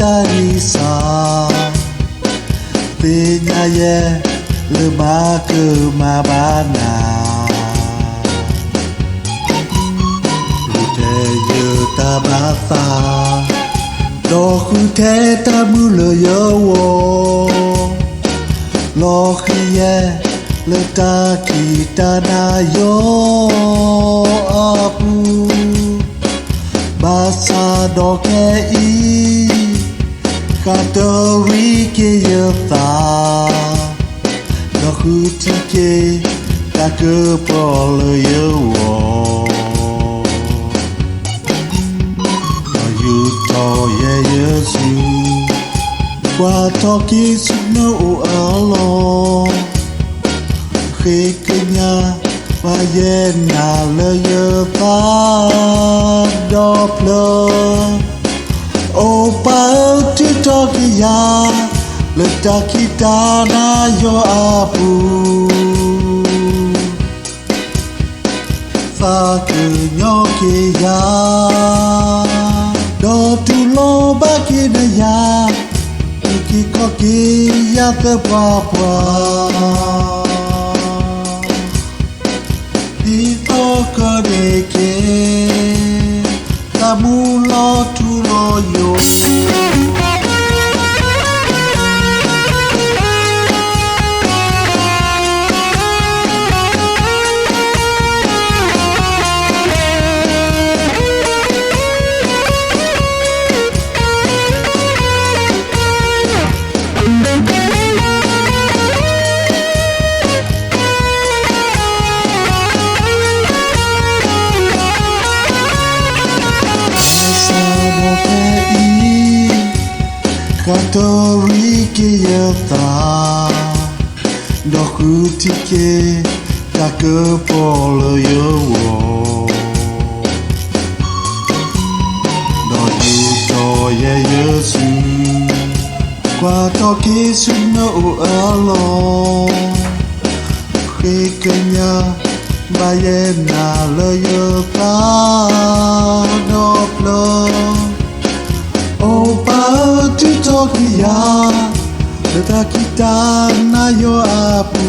tarisa Pinya ye lema ke mabana Lute ye tabata Do khute tamulu yo wo Lo khiye le ta kita na yo apu Basa do ke I Katori ke yata No khuti ke ta ke polo yo wo No yu to ye yesu Qua to ki su no alo Khi ke nya và ye na le yata do plo O pau tu toki ya le takita na yo apu Fa ke nyoki ya Do tu lo ba ki na ya Ki koki ya te papa Di to ko de ke Tamu lo tu lo yo Katori ke yata Do khuti ke ta ke polo yo wo Do yu to ye yesu Qua to ke su no alo Khi ke nya ba ye na le yata do plo O pau tu toki ya Le takita na yo apu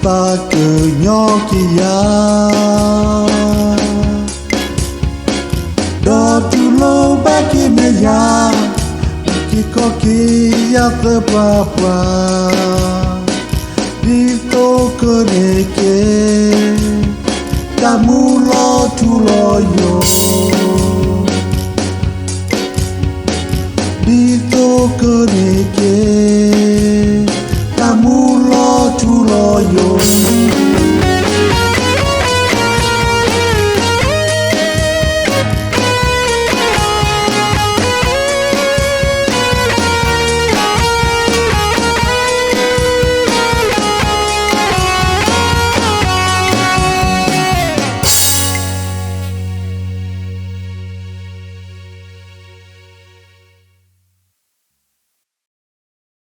Ta ke nyoki ya Do tu lo baki me ya Ki koki ya te papa Di to ke neke Tamu lo tu lo yo